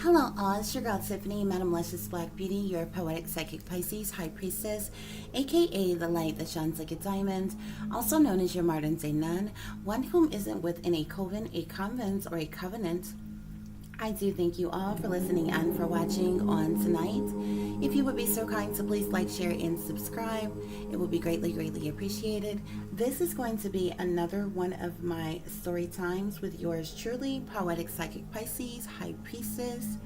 Hello all, it's your girl Tiffany, Madam Luscious Black Beauty, your poetic psychic Pisces, High Priestess, aka the light that shines like a diamond, also known as your modern day nun, one whom isn't within a coven, a convent, or a covenant. I do thank you all for listening and for watching on tonight. If you would be so kind to please like, share, and subscribe, it would be greatly, greatly appreciated. This is going to be another one of my story times with yours truly, Poetic Psychic Pisces, High Priestess.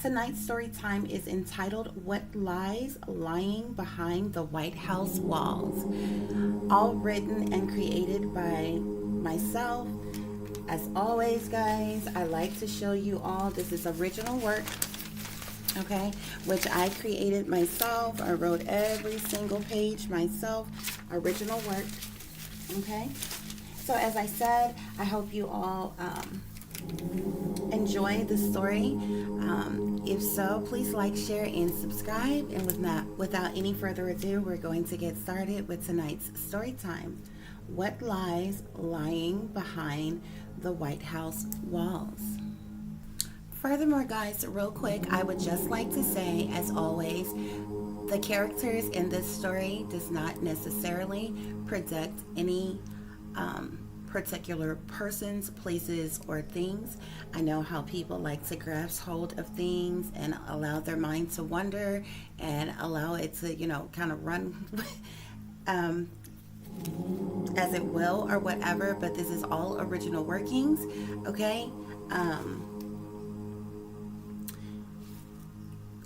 Tonight's story time is entitled, What Lies Lying Behind the White House Walls? All written and created by myself. As always, guys, I like to show you all, this is original work, okay, which I created myself. I wrote every single page myself, original work, okay. So as I said, I hope you all enjoy the story. If so, please like, share, and subscribe. And without any further ado, we're going to get started with tonight's story time. What lies lying behind the White House walls? Furthermore, guys, real quick, I would just like to say, as always, the characters in this story does not necessarily predict any particular persons, places, or things. I know how people like to grasp hold of things and allow their mind to wander and allow it to, kind of run as it will or whatever, but this is all original workings, okay?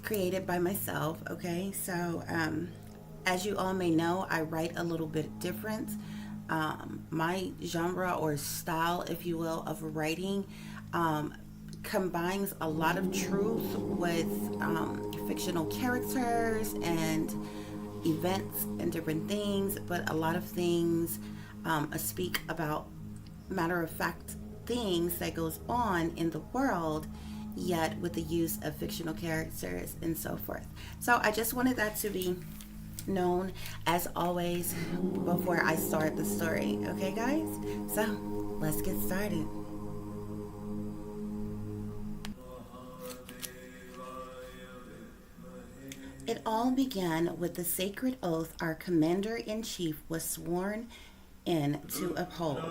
Created by myself, okay? So as you all may know, I write a little bit different. My genre or style, if you will, of writing combines a lot of truth with fictional characters and events and different things, but a lot of things speak about matter-of-fact things that goes on in the world, yet with the use of fictional characters and so forth. So I just wanted that to be known, as always, before I start the story. Okay, guys? So let's get started. It all began with the sacred oath our commander-in-chief was sworn in to uphold,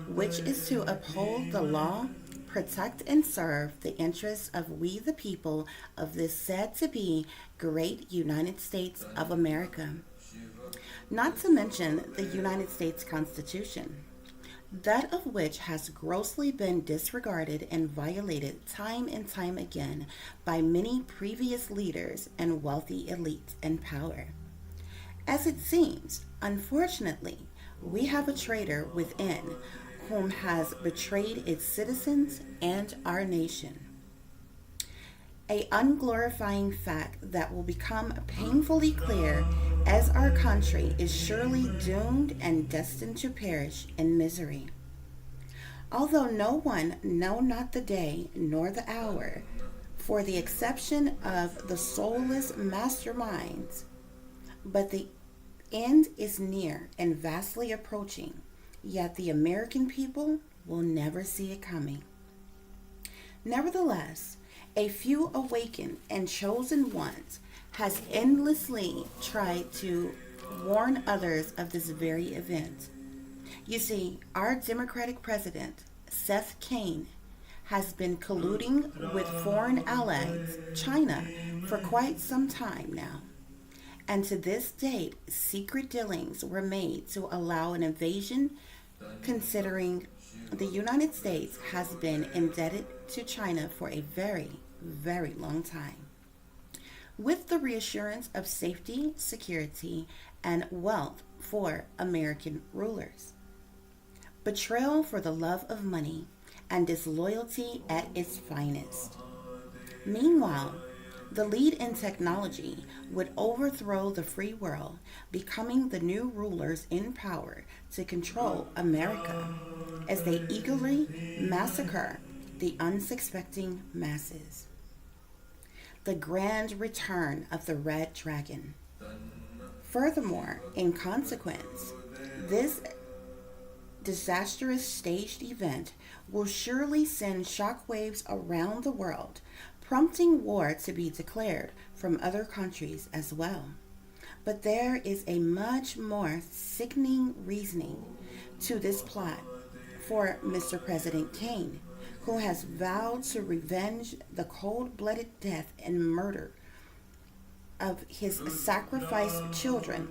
which is to uphold the law, protect and serve the interests of we the people of this said to be great United States of America, not to mention the United States Constitution, that of which has grossly been disregarded and violated time and time again by many previous leaders and wealthy elites in power. As it seems, unfortunately, we have a traitor within whom has betrayed its citizens and our nation. A unglorifying fact that will become painfully clear as our country is surely doomed and destined to perish in misery. Although no one know not the day nor the hour, for the exception of the soulless masterminds, but the end is near and vastly approaching, yet the American people will never see it coming. Nevertheless, a few awakened and chosen ones has endlessly tried to warn others of this very event. You see, our Democratic president, Seth Kane, has been colluding with foreign allies, China, for quite some time now. And to this date, secret dealings were made to allow an invasion, considering the United States has been indebted to China for a very, very long time, with the reassurance of safety, security, and wealth for American rulers. Betrayal for the love of money and disloyalty at its finest. Meanwhile, the lead in technology would overthrow the free world, becoming the new rulers in power to control America as they eagerly massacre the unsuspecting masses. The grand return of the Red Dragon. Furthermore, in consequence, this disastrous staged event will surely send shockwaves around the world, prompting war to be declared from other countries as well. But there is a much more sickening reasoning to this plot for Mr. President Kane, who has vowed to revenge the cold blooded death and murder of his sacrificed children,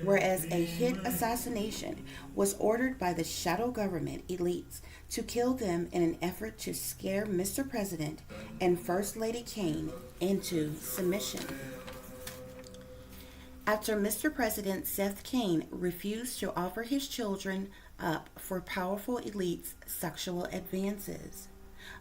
whereas a hit assassination was ordered by the shadow government elites to kill them in an effort to scare Mr. President and First Lady Kane into submission. After Mr. President Seth Kane refused to offer his children up for powerful elites' sexual advances.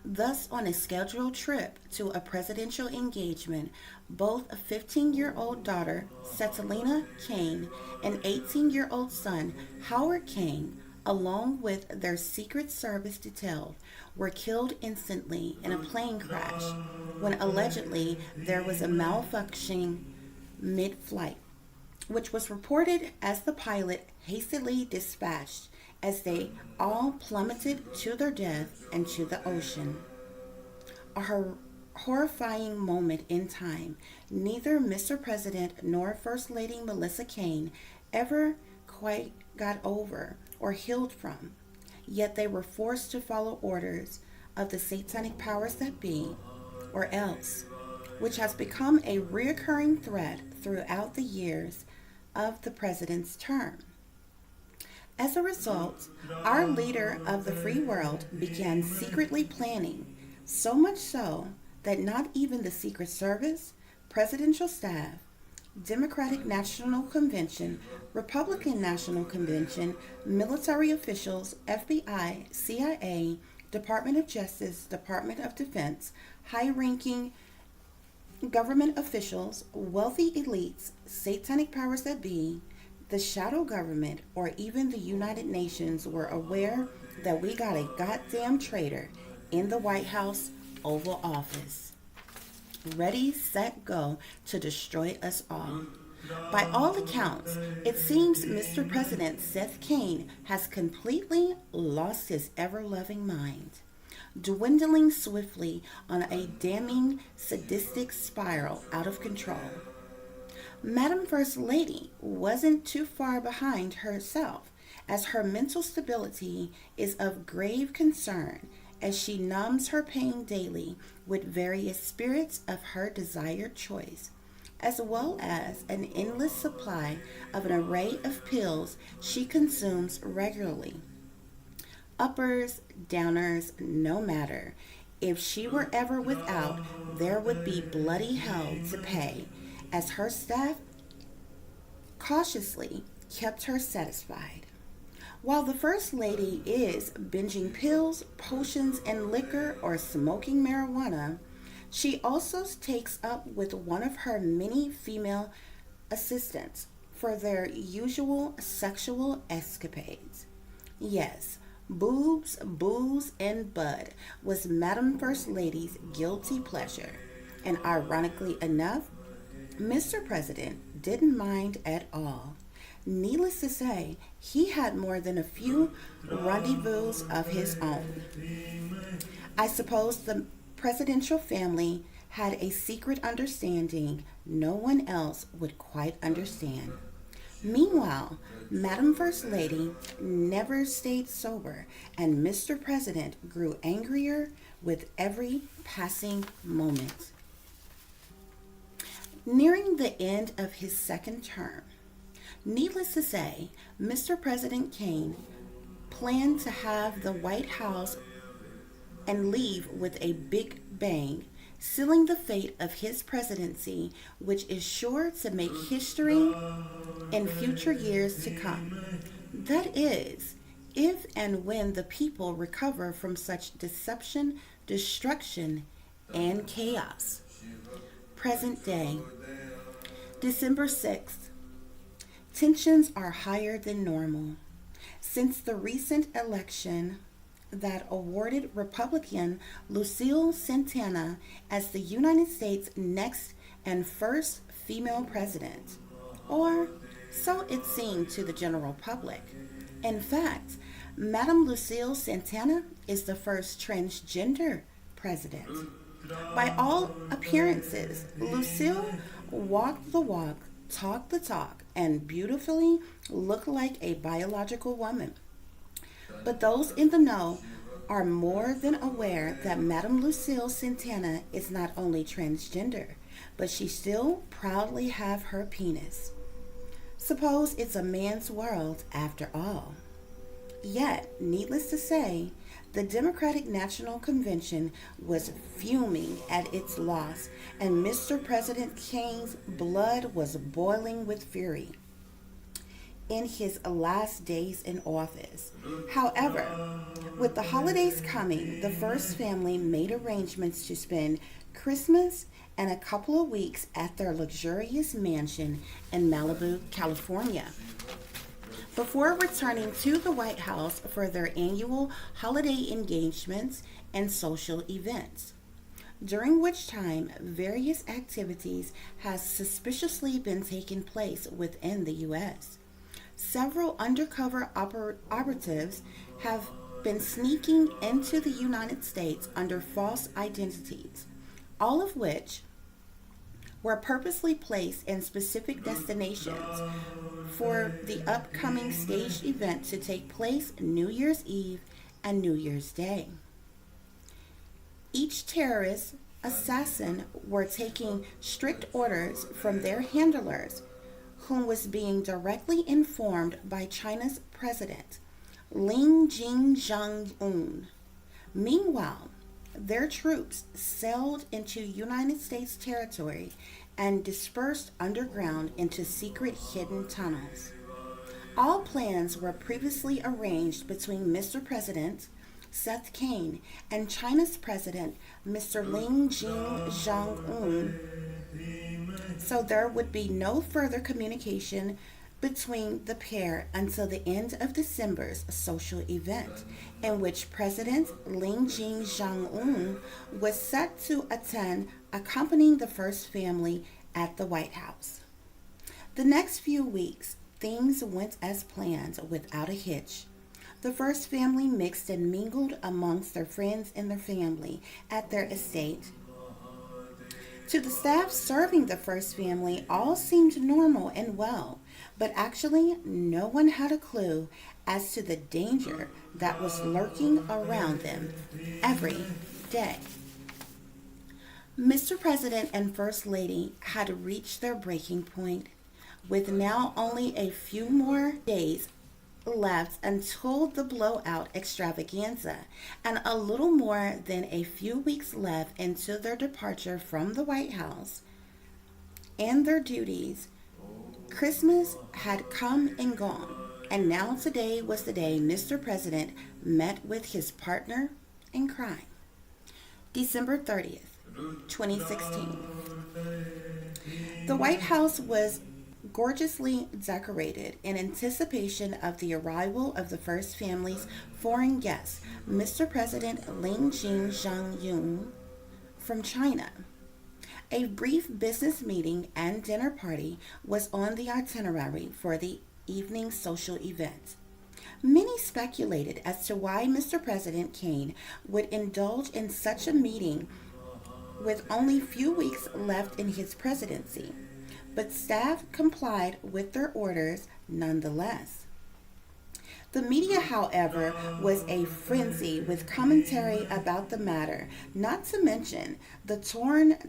Thus, on a scheduled trip to a presidential engagement, both a 15-year-old daughter, Catalina Kane, and 18-year-old son, Howard Kane, along with their Secret Service detail, were killed instantly in a plane crash when allegedly there was a malfunction mid-flight, which was reported as the pilot hastily dispatched as they all plummeted to their death and to the ocean. A horrifying moment in time neither Mr. President nor First Lady Melissa Kane ever quite got over or healed from, yet they were forced to follow orders of the satanic powers that be, or else, which has become a reoccurring threat throughout the years of the president's term. As a result, our leader of the free world began secretly planning, so much so that not even the Secret Service, presidential staff, Democratic National Convention, Republican National Convention, military officials, FBI, CIA, Department of Justice, Department of Defense, high-ranking government officials, wealthy elites, satanic powers that be, the shadow government, or even the United Nations were aware that we got a goddamn traitor in the White House Oval Office, ready, set, go to destroy us all. By all accounts, it seems Mr. President Seth Kane has completely lost his ever-loving mind, dwindling swiftly on a damning, sadistic spiral out of control. Madam First Lady wasn't too far behind herself, as her mental stability is of grave concern as she numbs her pain daily with various spirits of her desired choice, as well as an endless supply of an array of pills she consumes regularly. Uppers, downers, no matter. If she were ever without, there would be bloody hell to pay, as her staff cautiously kept her satisfied. While the First Lady is binging pills, potions, and liquor or smoking marijuana, she also takes up with one of her many female assistants for their usual sexual escapades. Yes, boobs, booze, and bud was Madam First Lady's guilty pleasure, and ironically enough, Mr. President didn't mind at all. Needless to say, he had more than a few rendezvous of his own. I suppose the presidential family had a secret understanding no one else would quite understand. Meanwhile, Madam First Lady never stayed sober, and Mr. President grew angrier with every passing moment. Nearing the end of his second term, needless to say, Mr. President Kane planned to have the White House and leave with a big bang, sealing the fate of his presidency, which is sure to make history in future years to come. That is, if and when the people recover from such deception, destruction, and chaos. Present day, December 6th. Tensions are higher than normal. Since the recent election that awarded Republican Lucille Santana as the United States' next and first female president, or so it seemed to the general public. In fact, Madame Lucille Santana is the first transgender president. By all appearances, Lucille walked the walk, talked the talk, and beautifully looked like a biological woman. But those in the know are more than aware that Madame Lucille Santana is not only transgender, but she still proudly have her penis. Suppose it's a man's world after all. Yet, needless to say, the Democratic National Convention was fuming at its loss, and Mr. President Kane's blood was boiling with fury in his last days in office. However, with the holidays coming, the first family made arrangements to spend Christmas and a couple of weeks at their luxurious mansion in Malibu, California, before returning to the White House for their annual holiday engagements and social events, during which time various activities have suspiciously been taking place within the U.S. Several undercover operatives have been sneaking into the United States under false identities, all of which were purposely placed in specific destinations for the upcoming staged event to take place New Year's Eve and New Year's Day. Each terrorist assassin were taking strict orders from their handlers, whom was being directly informed by China's president, Jong-un. Meanwhile, their troops sailed into United States territory and dispersed underground into secret hidden tunnels. All plans were previously arranged between Mr. President Seth Kane and China's President Mr. Jong-un, so there would be no further communication between the pair until the end of December's social event, in which President Jong-un was set to attend, accompanying the first family at the White House. The next few weeks, things went as planned without a hitch. The first family mixed and mingled amongst their friends and their family at their estate. To the staff serving the first family, all seemed normal and well, but actually no one had a clue as to the danger that was lurking around them every day. Mr. President and First Lady had reached their breaking point, with now only a few more days left until the blowout extravaganza, and a little more than a few weeks left into their departure from the White House and their duties. Christmas had come and gone, and now today was the day Mr. President met with his partner in crime. December 30th, 2016. The White House was gorgeously decorated in anticipation of the arrival of the first family's foreign guest, Mr. President Jong-un from China. A brief business meeting and dinner party was on the itinerary for the evening's social event. Many speculated as to why Mr. President Kane would indulge in such a meeting with only few weeks left in his presidency, but staff complied with their orders nonetheless. The media, however, was a frenzy with commentary about the matter, not to mention the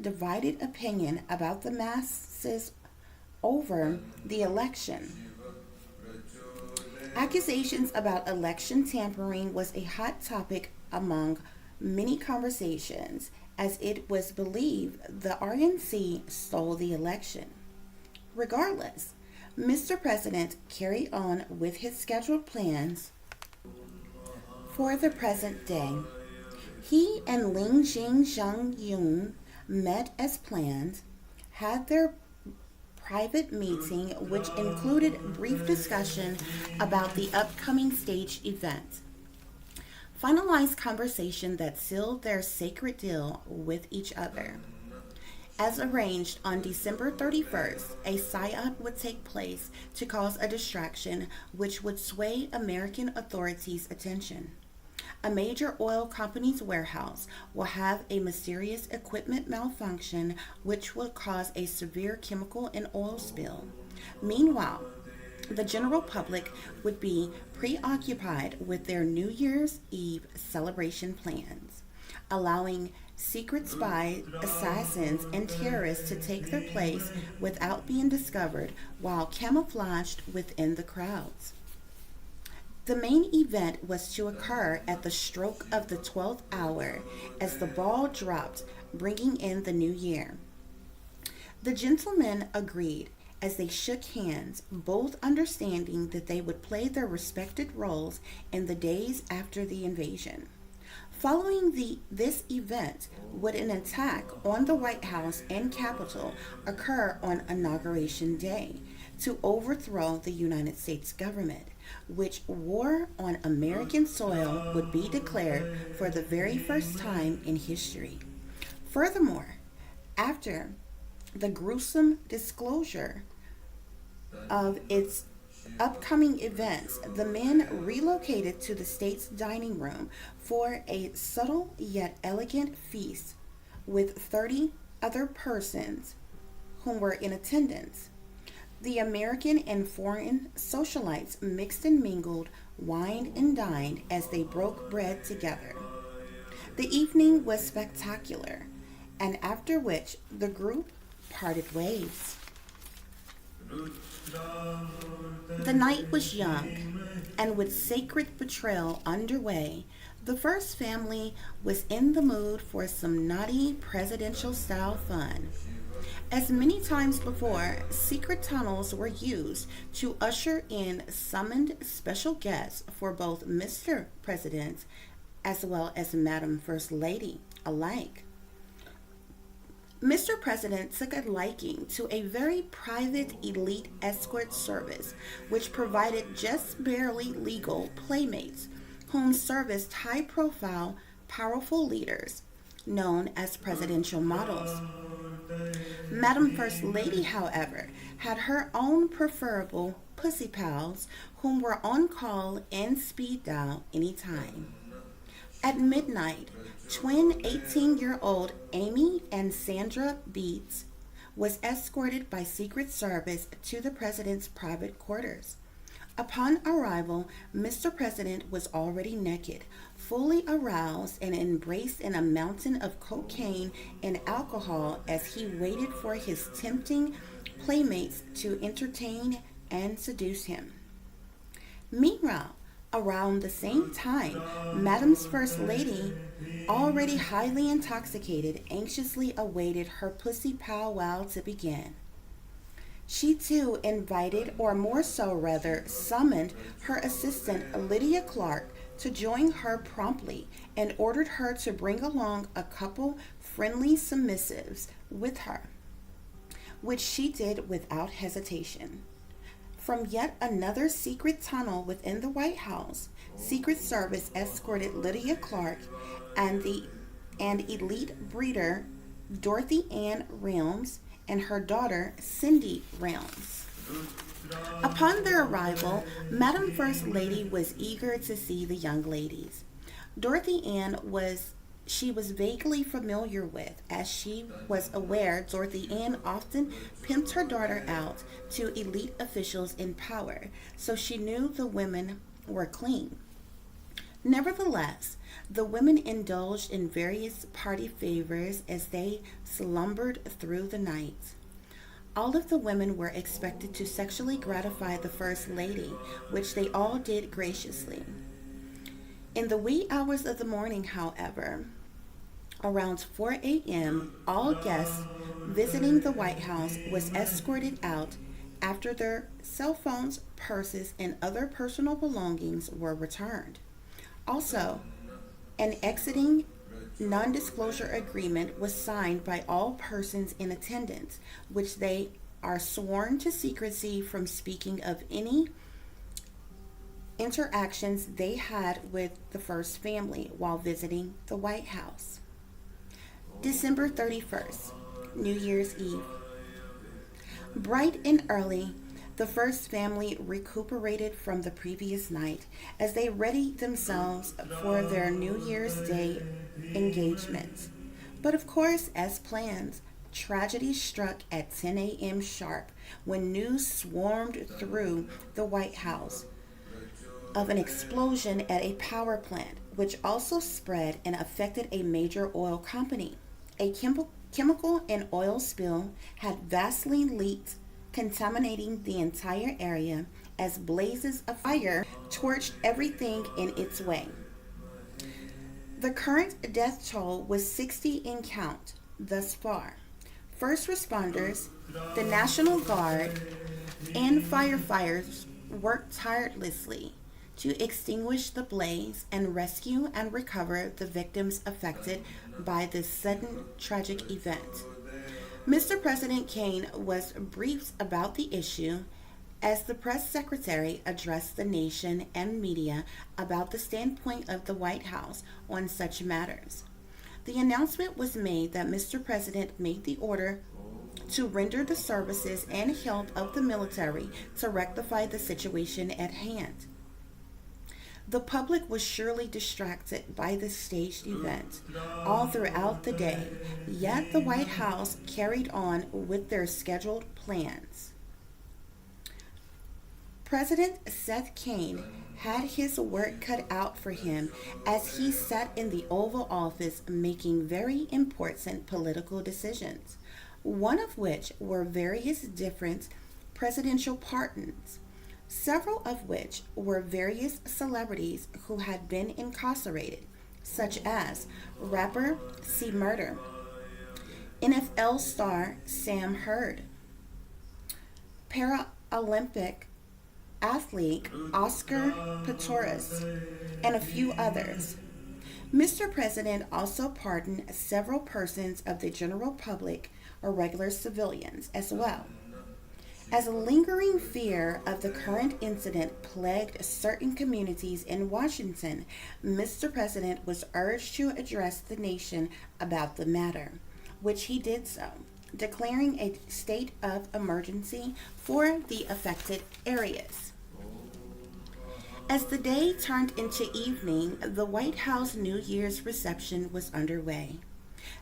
divided opinion about the masses over the election. Accusations about election tampering was a hot topic among many conversations, as it was believed the RNC stole the election. Regardless, Mr. President carried on with his scheduled plans for the present day. He and Jong-un met as planned, had their private meeting, which included brief discussion about the upcoming stage event, finalized conversation that sealed their sacred deal with each other, As arranged on December 31st, a psyop would take place to cause a distraction which would sway American authorities' attention. A major oil company's warehouse will have a mysterious equipment malfunction which will cause a severe chemical and oil spill. Meanwhile, the general public would be preoccupied with their New Year's Eve celebration plans, allowing secret spies, assassins, and terrorists to take their place without being discovered while camouflaged within the crowds. The main event was to occur at the stroke of the 12th hour as the ball dropped, bringing in the new year. The gentlemen agreed as they shook hands, both understanding that they would play their respected roles in the days after the invasion. Following this event, would an attack on the White House and Capitol occur on Inauguration Day to overthrow the United States government, which war on American soil would be declared for the very first time in history. Furthermore, after the gruesome disclosure of its upcoming events, the men relocated to the state's dining room for a subtle yet elegant feast with 30 other persons whom were in attendance. The American and foreign socialites mixed and mingled, wined and dined as they broke bread together. The evening was spectacular, and after which the group parted ways. The night was young, and with sacred betrayal underway, the first family was in the mood for some naughty presidential-style fun. As many times before, secret tunnels were used to usher in summoned special guests for both Mr. President as well as Madam First Lady alike. Mr. President took a liking to a very private elite escort service which provided just barely legal playmates whom serviced high-profile, powerful leaders known as presidential models. Madam First Lady, however, had her own preferable pussy pals whom were on call and speed dial anytime. At midnight, twin 18-year-old Amy and Sandra Beats was escorted by Secret Service to the president's private quarters. Upon arrival, Mr. President was already naked, fully aroused, and embraced in a mountain of cocaine and alcohol as he waited for his tempting playmates to entertain and seduce him. Meanwhile, around the same time, Madam's First Lady, already highly intoxicated, anxiously awaited her pussy powwow to begin. She too invited, or more so rather, summoned her assistant Lydia Clark to join her promptly and ordered her to bring along a couple friendly submissives with her, which she did without hesitation. From yet another secret tunnel within the White House, Secret Service escorted Lydia Clark and elite breeder Dorothy Ann Realms and her daughter Cindy Realms. Upon their arrival, Madam First Lady was eager to see the young ladies. Dorothy Ann was vaguely familiar with, as she was aware Dorothy Ann often pimped her daughter out to elite officials in power, so she knew the women were clean. Nevertheless, the women indulged in various party favors as they slumbered through the night. All of the women were expected to sexually gratify the First Lady, which they all did graciously. In the wee hours of the morning, however, around 4 a.m., all guests visiting the White House was escorted out after their cell phones, purses, and other personal belongings were returned. Also, an exiting non-disclosure agreement was signed by all persons in attendance, which they are sworn to secrecy from speaking of any interactions they had with the first family while visiting the White House. December 31st. New Year's Eve. Bright and early, the first family recuperated from the previous night as they readied themselves for their New Year's Day engagements. But of course, as planned, tragedy struck at 10 a.m. sharp when news swarmed through the White House of an explosion at a power plant, which also spread and affected a major oil company. A chemical and oil spill had vastly leaked, contaminating the entire area as blazes of fire torched everything in its way. The current death toll was 60 in count thus far. First responders, the National Guard, and firefighters worked tirelessly to extinguish the blaze and rescue and recover the victims affected by this sudden tragic event. Mr. President Kane was briefed about the issue as the press secretary addressed the nation and media about the standpoint of the White House on such matters. The announcement was made that Mr. President made the order to render the services and help of the military to rectify the situation at hand. The public was surely distracted by the staged event all throughout the day, yet the White House carried on with their scheduled plans. President Seth Kane had his work cut out for him as he sat in the Oval Office making very important political decisions, one of which were various different presidential pardons, several of which were various celebrities who had been incarcerated, such as rapper C. Murder, NFL star Sam Hurd, Paralympic athlete Oscar Pistorius, and a few others. Mr. President also pardoned several persons of the general public or regular civilians as well. As a lingering fear of the current incident plagued certain communities in Washington, Mr. President was urged to address the nation about the matter, which he did so, declaring a state of emergency for the affected areas. As the day turned into evening, the White House New Year's reception was underway.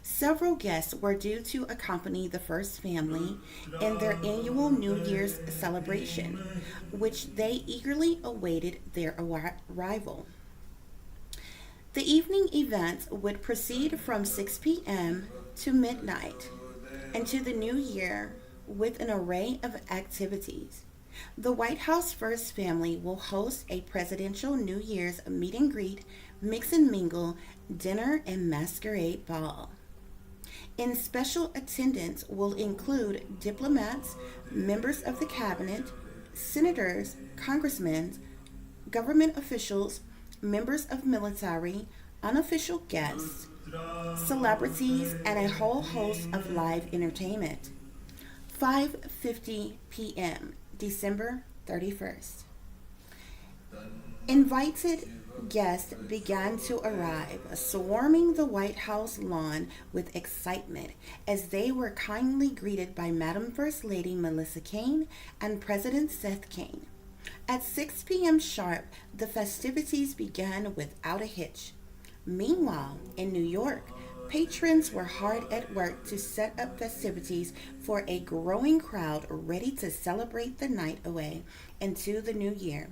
Several guests were due to accompany the first family in their annual New Year's celebration, which they eagerly awaited their arrival. The evening events would proceed from 6 p.m. to midnight into the new year with an array of activities. The White House First Family will host a presidential New Year's meet and greet, mix and mingle, dinner, and masquerade ball. In special attendance will include diplomats, members of the cabinet, senators, congressmen, government officials, members of military, unofficial guests, celebrities, and a whole host of live entertainment. 5:50 p.m. December 31st. Invited guests began to arrive, swarming the White House lawn with excitement as they were kindly greeted by Madam First Lady Melissa Kane and President Seth Kane. At 6 p.m. sharp, the festivities began without a hitch. Meanwhile, in New York, patrons were hard at work to set up festivities for a growing crowd ready to celebrate the night away into the new year.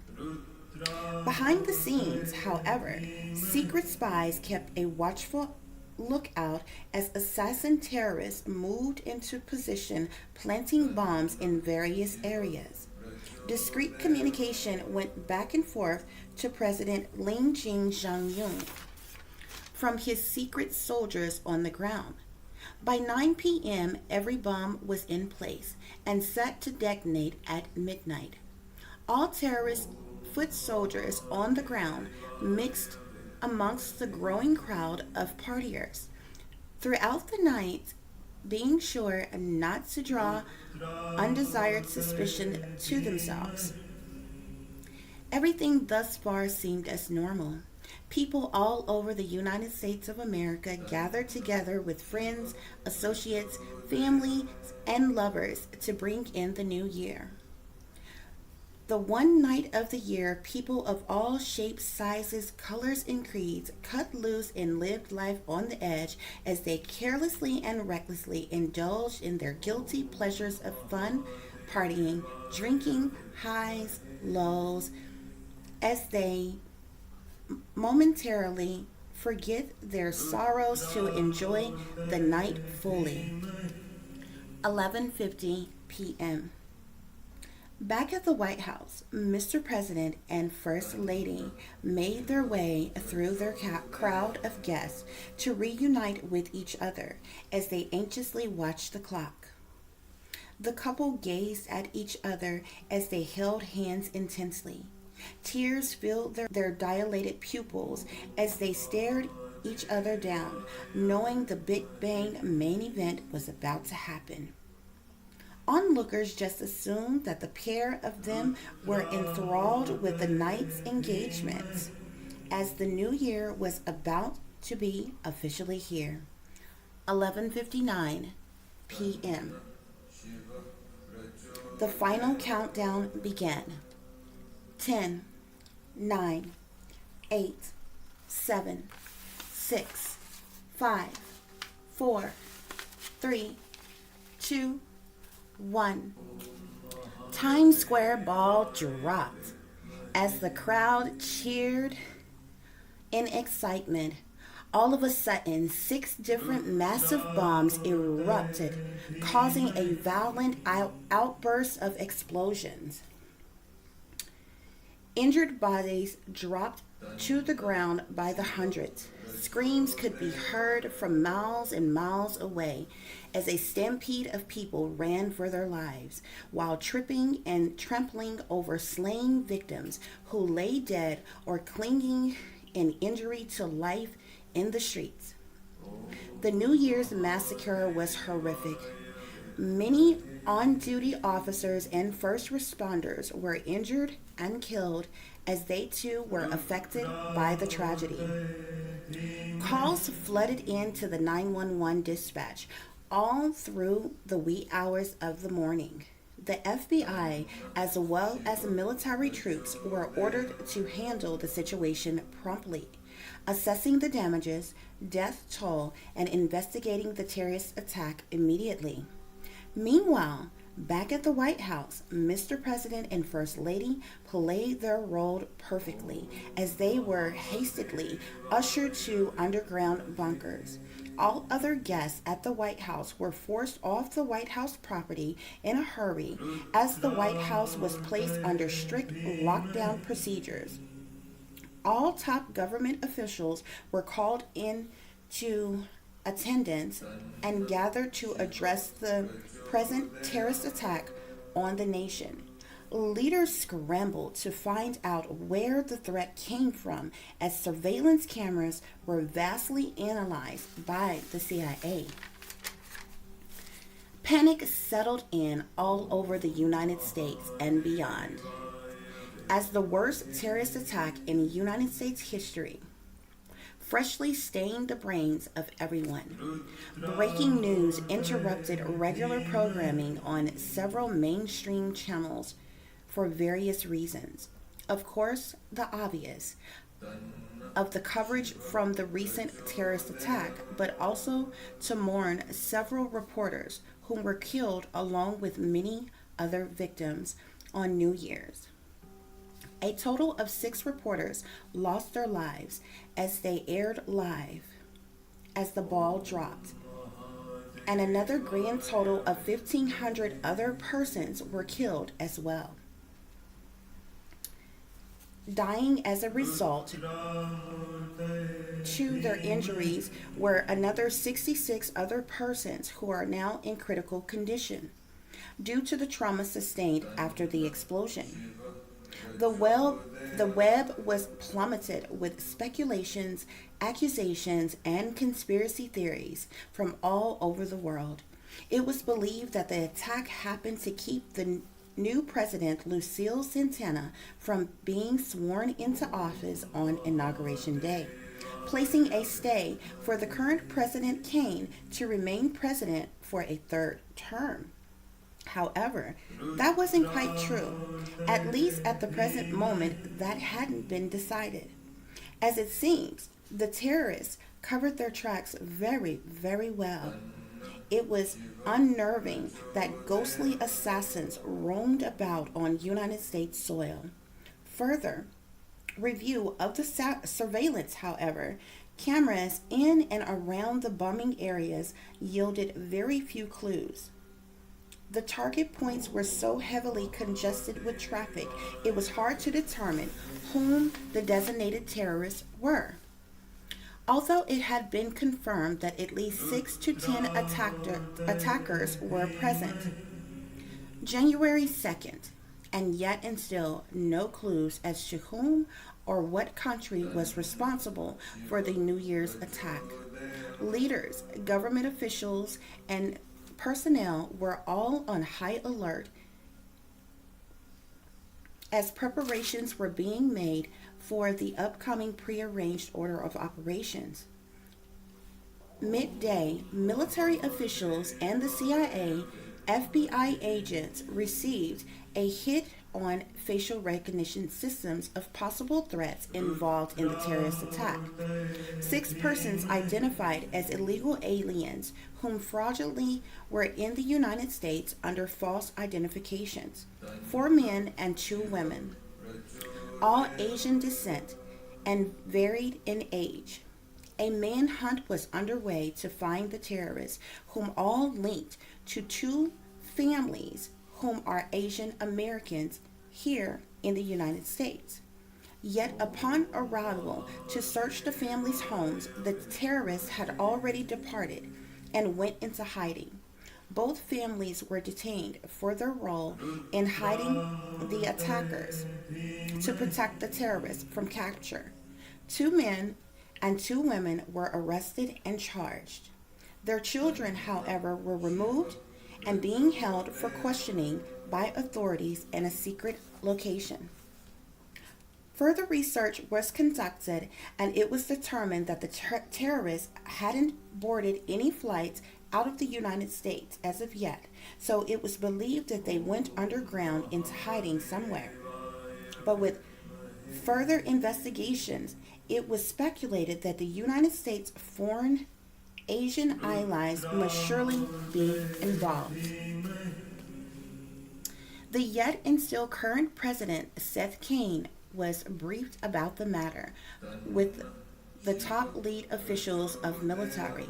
Behind the scenes, however, secret spies kept a watchful lookout as assassin terrorists moved into position, planting bombs in various areas. Discreet communication went back and forth to President Ling Jong-un from his secret soldiers on the ground. By 9 p.m., every bomb was in place and set to detonate at midnight. All terrorist foot soldiers on the ground mixed amongst the growing crowd of partiers throughout the night, being sure not to draw undesired suspicion to themselves. Everything thus far seemed as normal. People all over the United States of America gathered together with friends, associates, family, and lovers to bring in the new year. The one night of the year, people of all shapes, sizes, colors, and creeds cut loose and lived life on the edge as they carelessly and recklessly indulged in their guilty pleasures of fun, partying, drinking, highs, lows, as they momentarily forget their sorrows to enjoy the night fully. 11:50 p.m. Back at the White House, Mr. President and First Lady made their way through their crowd of guests to reunite with each other as they anxiously watched the clock. The couple gazed at each other as they held hands intensely. Tears filled their dilated pupils as they stared each other down, knowing the Big Bang main event was about to happen. Onlookers just assumed that the pair of them were enthralled with the night's engagements, as the new year was about to be officially here. 11:59 p.m. The final countdown began. 10, 9, 8, 7, 6, 5, 4, 3, 2, 1. Times Square ball dropped as the crowd cheered in excitement. All of a sudden, 6 different massive bombs erupted, causing a violent outburst of explosions. Injured bodies dropped to the ground by the hundreds. Screams could be heard from miles and miles away as a stampede of people ran for their lives while tripping and trampling over slain victims who lay dead or clinging in injury to life in the streets. The New Year's massacre was horrific. Many on-duty officers and first responders were injured and killed as they too were affected by the tragedy. Calls flooded into the 911 dispatch all through the wee hours of the morning. The FBI, as well as military troops, were ordered to handle the situation promptly, assessing the damages, death toll, and investigating the terrorist attack immediately. Meanwhile, back at the White House, Mr. President and First Lady played their role perfectly as they were hastily ushered to underground bunkers. All other guests at the White House were forced off the White House property in a hurry as the White House was placed under strict lockdown procedures. All top government officials were called into attendance and gathered to address the present terrorist attack on the nation. Leaders scrambled to find out where the threat came from as surveillance cameras were vastly analyzed by the CIA. Panic settled in all over the United States and beyond as the worst terrorist attack in United States history freshly stained the brains of everyone. Breaking news interrupted regular programming on several mainstream channels for various reasons. Of course, the obvious of the coverage from the recent terrorist attack, but also to mourn several reporters who were killed along with many other victims on New Year's. A total of 6 reporters lost their lives as they aired live as the ball dropped, and another grand total of 1,500 other persons were killed as well. Dying as a result to their injuries were another 66 other persons who are now in critical condition due to the trauma sustained after the explosion. The web was plummeted with speculations, accusations, and conspiracy theories from all over the world. It was believed that the attack happened to keep the new President Lucille Santana from being sworn into office on Inauguration Day, placing a stay for the current President Kane to remain president for a third term. However, that wasn't quite true. At least at the present moment, that hadn't been decided. As it seems, the terrorists covered their tracks very, very well. It was unnerving that ghostly assassins roamed about on United States soil. Further review of the surveillance, however, cameras in and around the bombing areas yielded very few clues. The target points were so heavily congested with traffic, it was hard to determine whom the designated terrorists were. Although it had been confirmed that at least 6 to 10 attackers were present. January 2nd, and yet and still no clues as to whom or what country was responsible for the New Year's attack. Leaders, government officials, and personnel were all on high alert as preparations were being made for the upcoming prearranged order of operations. Midday, military officials and the CIA, FBI agents received a hit on facial recognition systems of possible threats involved in the terrorist attack. 6 persons identified as illegal aliens whom fraudulently were in the United States under false identifications. 4 men and 2 women, all Asian descent and varied in age. A manhunt was underway to find the terrorists, whom all linked to 2 families whom are Asian Americans here in the United States. Yet upon arrival to search the families' homes, the terrorists had already departed and went into hiding. Both families were detained for their role in hiding the attackers to protect the terrorists from capture. 2 men and 2 women were arrested and charged. Their children, however, were removed and being held for questioning by authorities in a secret location. Further research was conducted, and it was determined that the terrorists hadn't boarded any flights out of the United States as of yet, so it was believed that they went underground into hiding somewhere. But with further investigations, it was speculated that the United States foreign Asian allies must surely be involved. The yet and still current President Seth Kane was briefed about the matter with the top lead officials of military,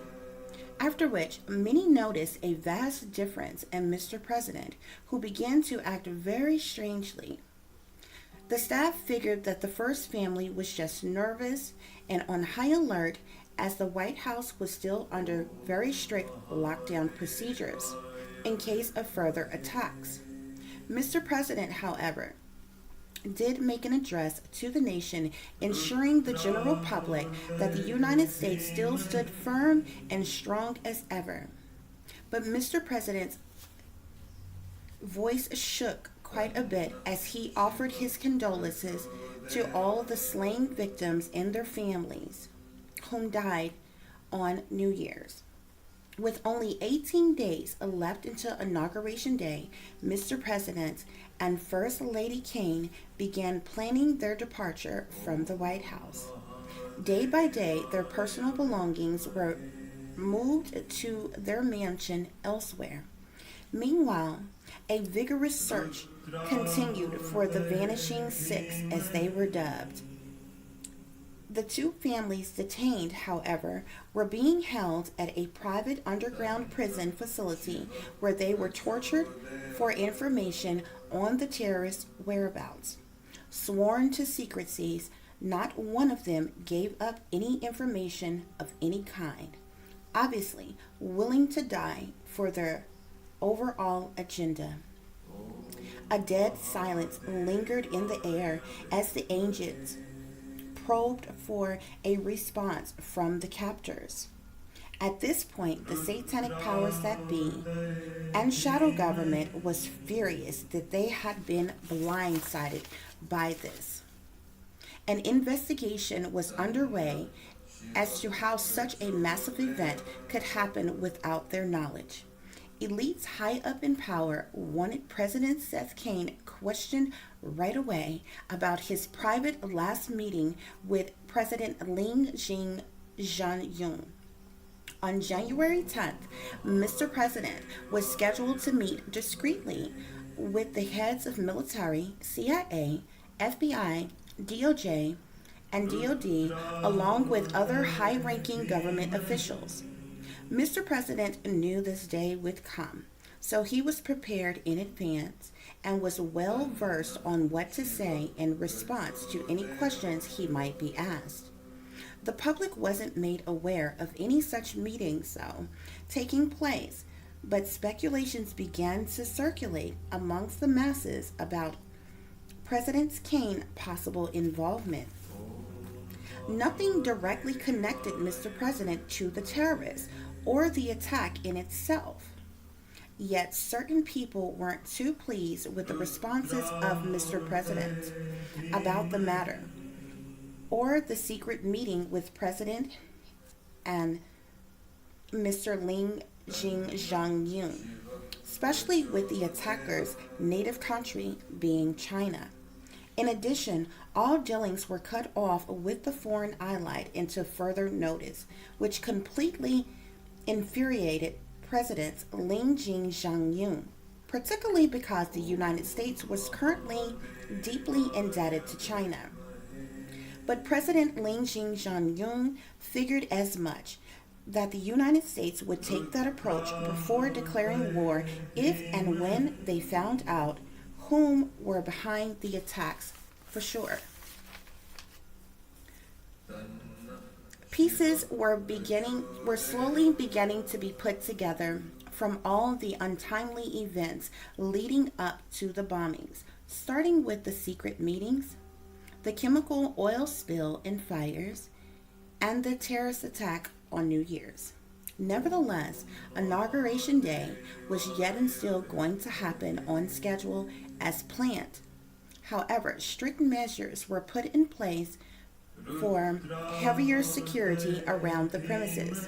after which many noticed a vast difference in Mr. President, who began to act very strangely. The staff figured that the first family was just nervous and on high alert, as the White House was still under very strict lockdown procedures in case of further attacks. Mr. President, however, did make an address to the nation, ensuring the general public that the United States still stood firm and strong as ever. But Mr. President's voice shook quite a bit as he offered his condolences to all the slain victims and their families whom died on New Year's. With only 18 days left until Inauguration Day, Mr. President and First Lady Kane began planning their departure from the White House. Day by day, their personal belongings were moved to their mansion elsewhere. Meanwhile, a vigorous search continued for the Vanishing 6, as they were dubbed. The 2 families detained, however, were being held at a private underground prison facility where they were tortured for information on the terrorists' whereabouts. Sworn to secrecy, not one of them gave up any information of any kind, obviously willing to die for their overall agenda. A dead silence lingered in the air as the agents probed for a response from the captors. At this point, the satanic powers that be and shadow government was furious that they had been blindsided by this. An investigation was underway as to how such a massive event could happen without their knowledge. Elites high up in power wanted President Seth Kane questioned right away about his private last meeting with President Ling Jing-Zhang-Yung. On January 10th, Mr. President was scheduled to meet discreetly with the heads of military, CIA, FBI, DOJ, and DOD, along with other high-ranking government officials. Mr. President knew this day would come, so he was prepared in advance and was well versed on what to say in response to any questions he might be asked. The public wasn't made aware of any such meetings, though, taking place, but speculations began to circulate amongst the masses about President Kane's possible involvement. Nothing directly connected Mr. President to the terrorists or the attack in itself. Yet certain people weren't too pleased with the responses of Mr. President about the matter, or the secret meeting with President and Mr. Ling Jing-Zhang-Yung, especially with the attacker's native country being China. In addition, all dealings were cut off with the foreign ally until further notice, which completely infuriated President Ling Jing-Zhang-Yung, particularly because the United States was currently deeply indebted to China. But President Ling Jing-Zhang-Yung figured as much, that the United States would take that approach before declaring war if and when they found out whom were behind the attacks for sure. Pieces were slowly beginning to be put together from all the untimely events leading up to the bombings, starting with the secret meetings, the chemical oil spill and fires, and the terrorist attack on New Year's. Nevertheless, Inauguration Day was yet and still going to happen on schedule as planned. However, strict measures were put in place for heavier security around the premises.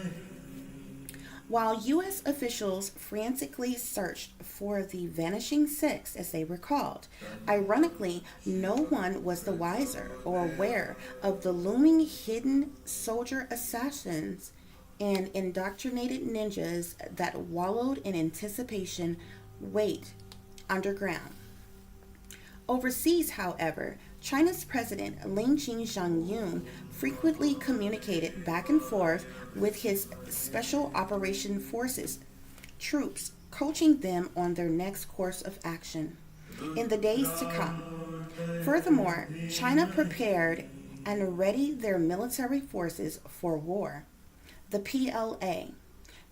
While U.S. officials frantically searched for the Vanishing Six, as they were called, ironically, no one was the wiser or aware of the looming hidden soldier assassins and indoctrinated ninjas that wallowed in anticipation wait underground. Overseas, however, China's President Ling Jing-Zhang-Yung frequently communicated back and forth with his Special Operation Forces troops, coaching them on their next course of action in the days to come. Furthermore, China prepared and readied their military forces for war. The PLA,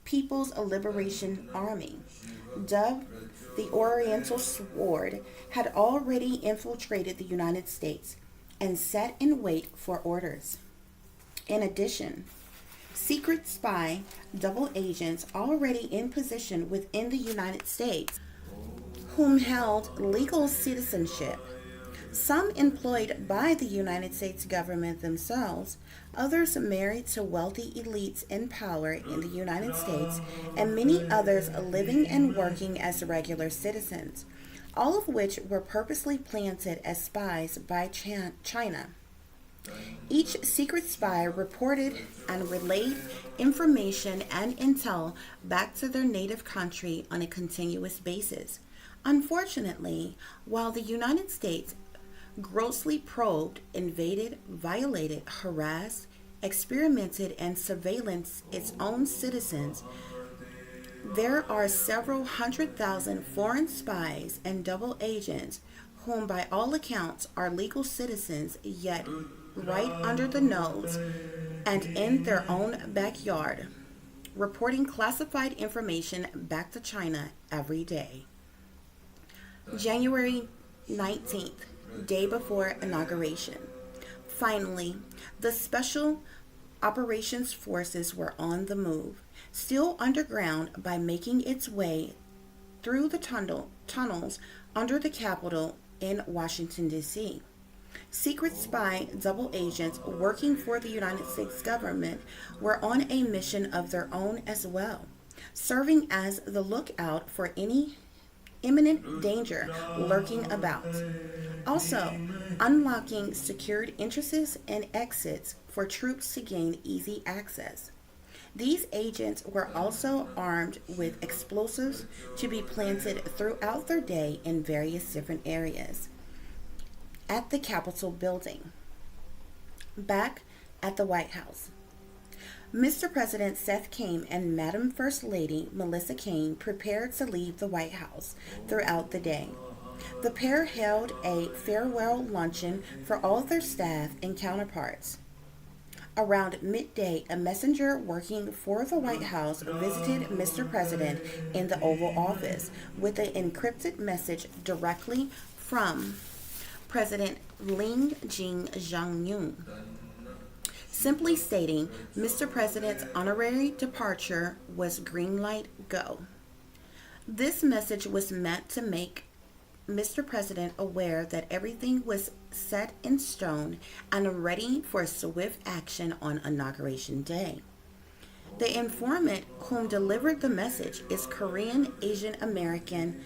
People's Liberation Army, dubbed the Oriental Sword, had already infiltrated the United States and sat in wait for orders. In addition, secret spy double agents already in position within the United States, whom held legal citizenship, some employed by the United States government themselves, others married to wealthy elites in power in the United States, and many others living and working as regular citizens, all of which were purposely planted as spies by China. Each secret spy reported and relayed information and intel back to their native country on a continuous basis. Unfortunately, while the United States grossly probed, invaded, violated, harassed, experimented, and surveillanced its own citizens, there are several 100,000 foreign spies and double agents whom by all accounts are legal citizens, yet right under the nose and in their own backyard, reporting classified information back to China every day. January 19th, day before inauguration. Finally, the special operations forces were on the move, still underground by making its way through the tunnels under the Capitol in Washington, D.C. Secret spy double agents working for the United States government were on a mission of their own as well, serving as the lookout for any imminent danger lurking about. Also, unlocking secured entrances and exits for troops to gain easy access. These agents were also armed with explosives to be planted throughout their day in various different areas. At the Capitol building. Back at the White House. Mr. President Seth Kane and Madam First Lady Melissa Kane prepared to leave the White House throughout the day. The pair held a farewell luncheon for all their staff and counterparts. Around midday, a messenger working for the White House visited Mr. President in the Oval Office with an encrypted message directly from President Ling Jong-un, simply stating Mr. President's honorary departure was green light go. This message was meant to make Mr. President aware that everything was set in stone and ready for swift action on Inauguration Day. The informant whom delivered the message is Korean Asian American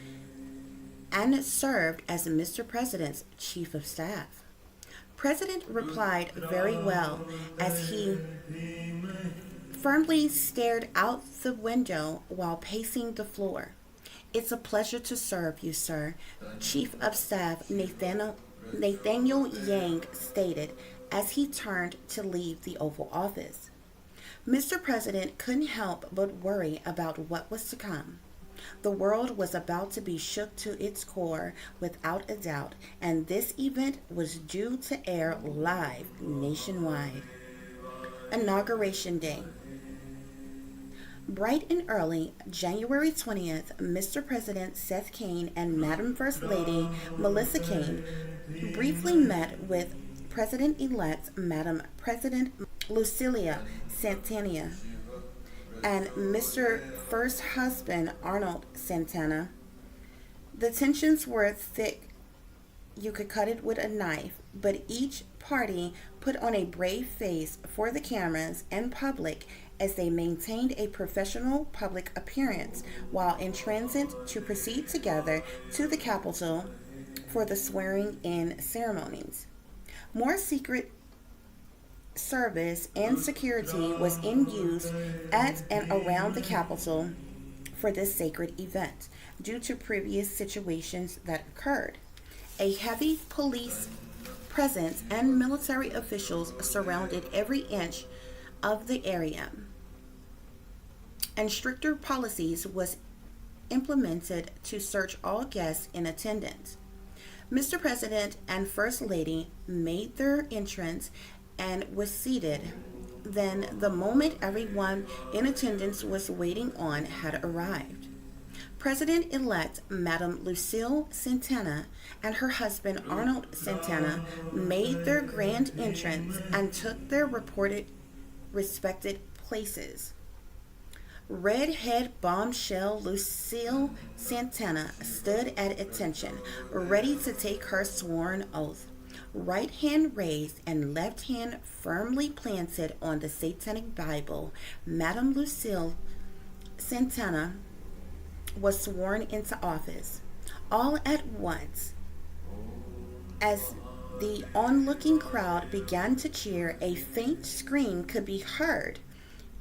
and served as Mr. President's Chief of Staff. President replied very well as he firmly stared out the window while pacing the floor. It's a pleasure to serve you, sir, Chief of Staff Nathaniel Yang stated as he turned to leave the Oval Office. Mr. President couldn't help but worry about what was to come. The world was about to be shook to its core without a doubt, and this event was due to air live nationwide. Inauguration Day. Bright and early, January 20th, Mr. President Seth Kane and Madam First Lady Melissa Kane briefly met with President-elect Madam President Lucilia Santana and Mr. First Husband Arnold Santana. The tensions were thick. You could cut it with a knife, but each party put on a brave face for the cameras and public as they maintained a professional public appearance while in transit to proceed together to the Capitol for the swearing-in ceremonies. More secret service and security was in use at and around the Capitol for this sacred event due to previous situations that occurred. A heavy police presence and military officials surrounded every inch of the area, and stricter policies was implemented to search all guests in attendance. Mr. President and First Lady made their entrance and was seated. Then, the moment everyone in attendance was waiting on had arrived. President-elect Madam Lucille Santana and her husband Arnold Santana made their grand entrance and took their respected places. Redhead bombshell Lucille Santana stood at attention, ready to take her sworn oath. Right hand raised and left hand firmly planted on the Satanic Bible, Madam Lucille Santana was sworn into office. All at once, as the onlooking crowd began to cheer, a faint scream could be heard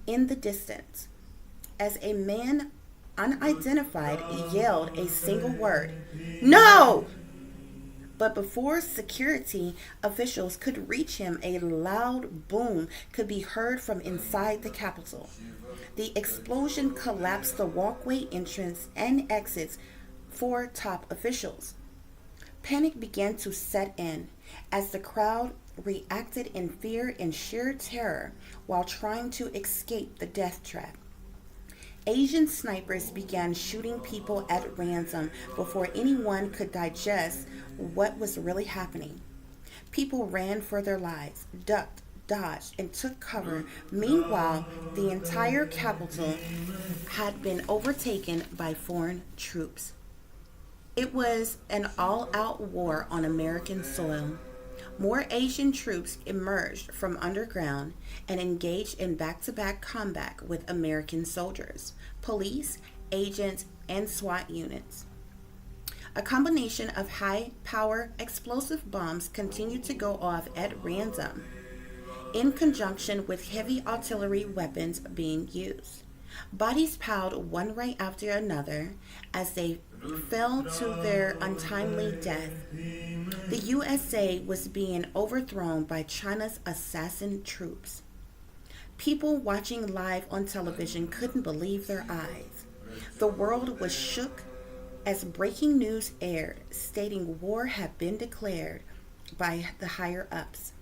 in the distance as a man unidentified yelled a single word, "No!" But before security officials could reach him, a loud boom could be heard from inside the Capitol. The explosion collapsed the walkway entrance and exits for top officials. Panic began to set in as the crowd reacted in fear and sheer terror while trying to escape the death trap. Asian snipers began shooting people at random before anyone could digest what was really happening. People ran for their lives, ducked, dodged and took cover. Meanwhile, the entire capital had been overtaken by foreign troops. It was an all out war on American soil. More Asian troops emerged from underground and engaged in back to back combat with American soldiers, police, agents, and SWAT units. A combination of high power explosive bombs continued to go off at random, in conjunction with heavy artillery weapons being used. Bodies piled one right after another as they fell to their untimely death. The USA was being overthrown by China's assassin troops. People watching live on television couldn't believe their eyes. The world was shook as breaking news aired stating war had been declared by the higher ups.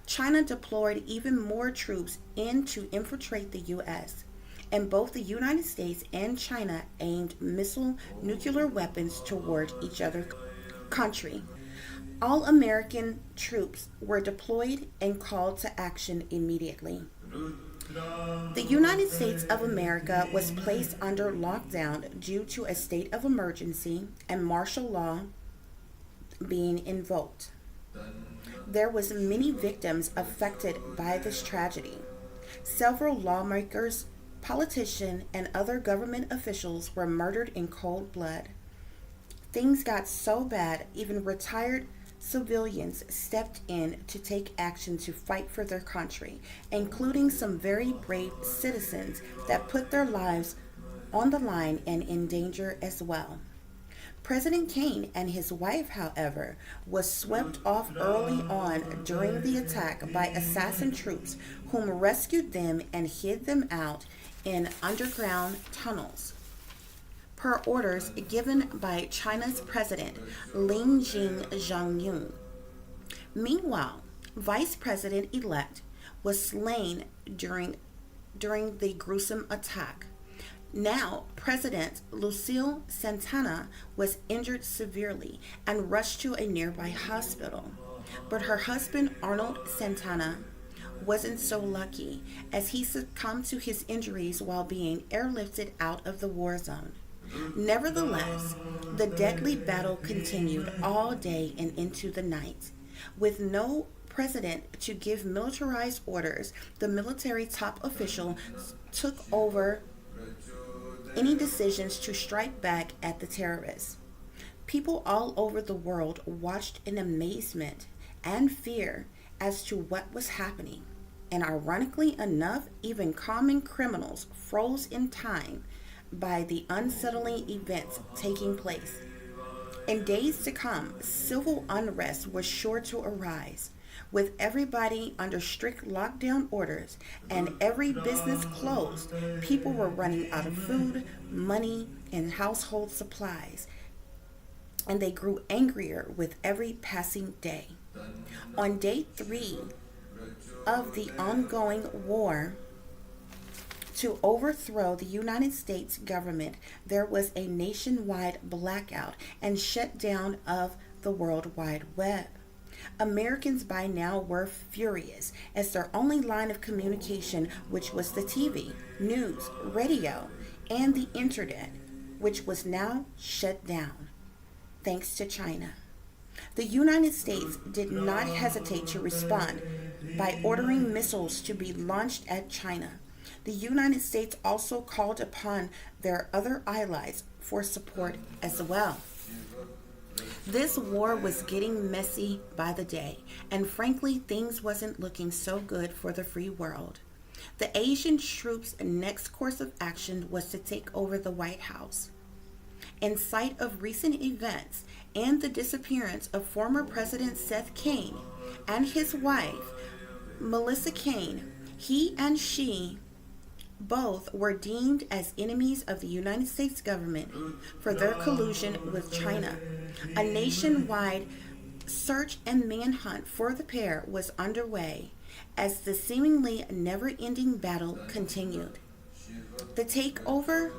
China deployed even more troops in to infiltrate the U.S., and both the United States and China aimed missile nuclear weapons toward each other's country. All American troops were deployed and called to action immediately. The United States of America was placed under lockdown due to a state of emergency and martial law being invoked. There was many victims affected by this tragedy. Several lawmakers, politicians, and other government officials were murdered in cold blood. Things got so bad, even retired civilians stepped in to take action to fight for their country, including some very brave citizens that put their lives on the line and in danger as well. President Kane and his wife, however, was swept off early on during the attack by assassin troops whom rescued them and hid them out in underground tunnels, per orders given by China's President Lin Zhang-yung. Meanwhile, Vice President-elect was slain during the gruesome attack. Now, President Lucille Santana was injured severely and rushed to a nearby hospital. But her husband, Arnold Santana, wasn't so lucky, as he succumbed to his injuries while being airlifted out of the war zone. Nevertheless, the deadly battle continued all day and into the night. With no president to give militarized orders, the military top official took over any decisions to strike back at the terrorists. People all over the world watched in amazement and fear as to what was happening. And ironically enough, even common criminals froze in time by the unsettling events taking place. In days to come, civil unrest was sure to arise. With everybody under strict lockdown orders and every business closed, people were running out of food, money, and household supplies, and they grew angrier with every passing day. On day 3 of the ongoing war to overthrow the United States government, there was a nationwide blackout and shutdown of the World Wide Web. Americans by now were furious, as their only line of communication, which was the TV, news, radio, and the internet, which was now shut down, thanks to China. The United States did not hesitate to respond by ordering missiles to be launched at China. The United States also called upon their other allies for support as well. This war was getting messy by the day, and frankly, things wasn't looking so good for the free world. The Asian troops' next course of action was to take over the White House. In sight of recent events and the disappearance of former President Seth Kane and his wife, Melissa Kane, he and she both were deemed as enemies of the United States government for their collusion with China. A nationwide search and manhunt for the pair was underway as the seemingly never-ending battle continued. The takeover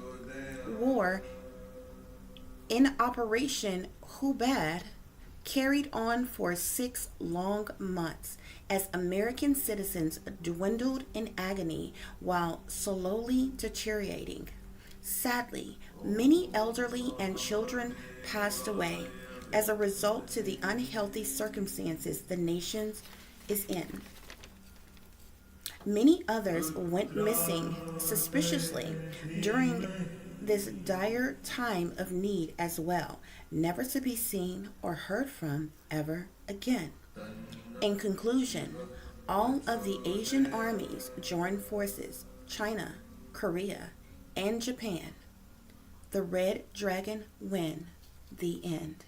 war in Operation Who Bad carried on for 6 long months as American citizens dwindled in agony while slowly deteriorating. Sadly, many elderly and children passed away as a result to the unhealthy circumstances the nation is in. Many others went missing suspiciously during this dire time of need as well, never to be seen or heard from ever again. In conclusion, all of the Asian armies joined forces, China, Korea, and Japan. The Red Dragon win. The end.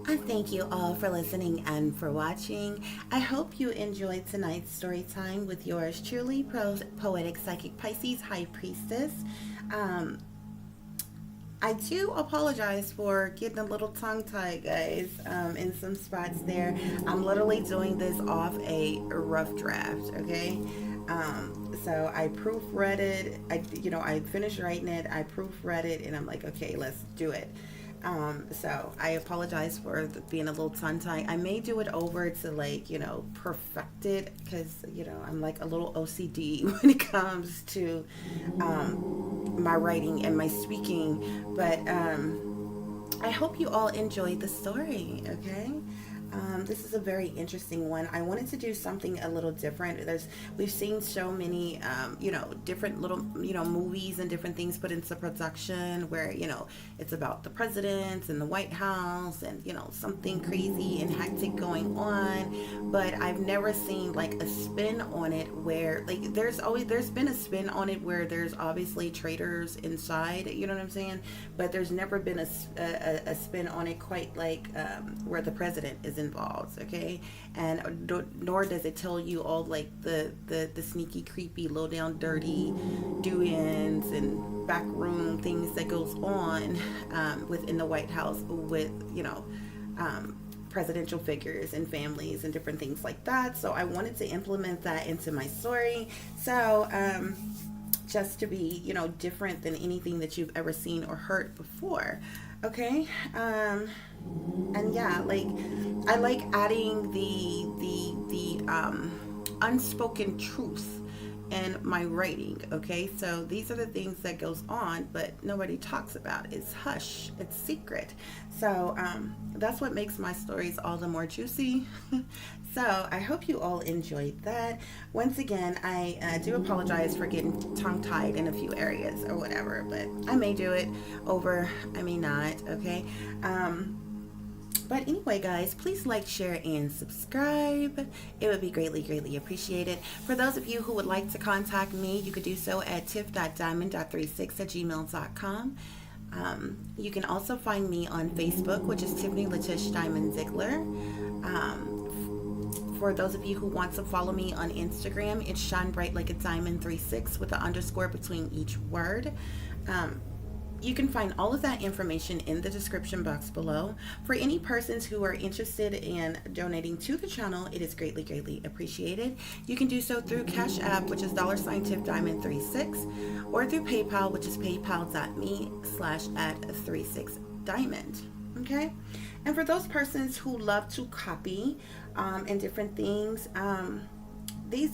I thank you all for listening and for watching. I hope you enjoyed tonight's story time with yours truly, Poetic Psychic Pisces High Priestess. I do apologize for getting a little tongue-tied, guys, in some spots there. I'm literally doing this off a rough draft, okay? So I proofread it. I finished writing it. I proofread it, and I'm like, okay, let's do it. So I apologize for being a little tongue-tied. I may do it over to perfect it, because I'm like a little OCD when it comes to my writing and my speaking. But I hope you all enjoyed the story. Okay. This is a very interesting one. I wanted to do something a little different. We've seen so many, different little, movies and different things put into production where, it's about the presidents and the White House and, something crazy and hectic going on. But I've never seen like a spin on it where there's been a spin on it where there's obviously traitors inside, you know what I'm saying? But there's never been a spin on it quite like where the president is involved, okay? And nor does it tell you all like the sneaky, creepy, low down, dirty do-ins and backroom things that goes on within the White House with presidential figures and families and different things like that. So I wanted to implement that into my story. So just to be different than anything that you've ever seen or heard before. Okay. And yeah, I like adding the unspoken truth in my writing. Okay, so these are the things that goes on but nobody talks about. It's hush, it's secret. So that's what makes my stories all the more juicy. So I hope you all enjoyed that. Once again, I do apologize for getting tongue-tied in a few areas or whatever, but I may do it over, I may not. Okay. But anyway, guys, please like, share, and subscribe. It would be greatly, greatly appreciated. For those of you who would like to contact me, you could do so at tiff.diamond36@gmail.com. You can also find me on Facebook, which is Tiffany Letish Diamond Ziegler. For those of you who want to follow me on Instagram, it's Shine Bright Like a Diamond 36 with an underscore between each word. You can find all of that information in the description box below. For any persons who are interested in donating to the channel, it is greatly, greatly appreciated. You can do so through Cash App, which is $TiffDiamond36, or through PayPal, which is paypal.me/@36diamond. Okay? And for those persons who love to copy and different things,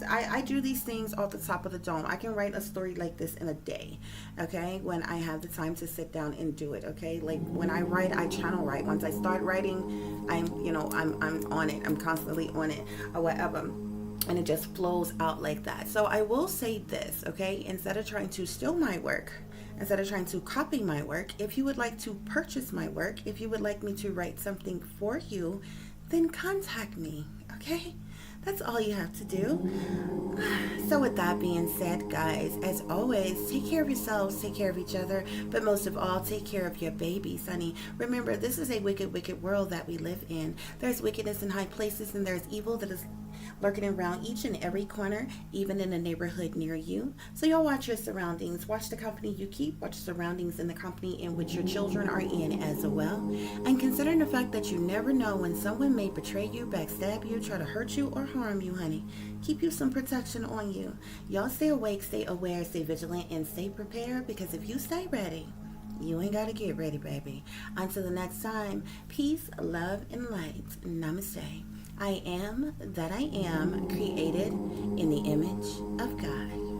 I do these things off the top of the dome. I can write a story like this in a day, okay, when I have the time to sit down and do it, okay? Like when I write, I channel write. Once I start writing, I'm on it. I'm constantly on it or whatever. And it just flows out like that. So I will say this, okay? Instead of trying to steal my work, instead of trying to copy my work, if you would like to purchase my work, if you would like me to write something for you, then contact me, okay? That's all you have to do. So with that being said, guys, as always, take care of yourselves, take care of each other, but most of all, take care of your babies, honey. Remember, this is a wicked, wicked world that we live in. There's wickedness in high places, and there's evil that is lurking around each and every corner, even in a neighborhood near you. So y'all watch your surroundings. Watch the company you keep. Watch the surroundings in the company in which your children are in as well. And considering the fact that you never know when someone may betray you, backstab you, try to hurt you, or harm you, honey. Keep you some protection on you. Y'all stay awake, stay aware, stay vigilant, and stay prepared, because if you stay ready, you ain't got to get ready, baby. Until the next time, peace, love, and light. Namaste. I am that I am, created in the image of God.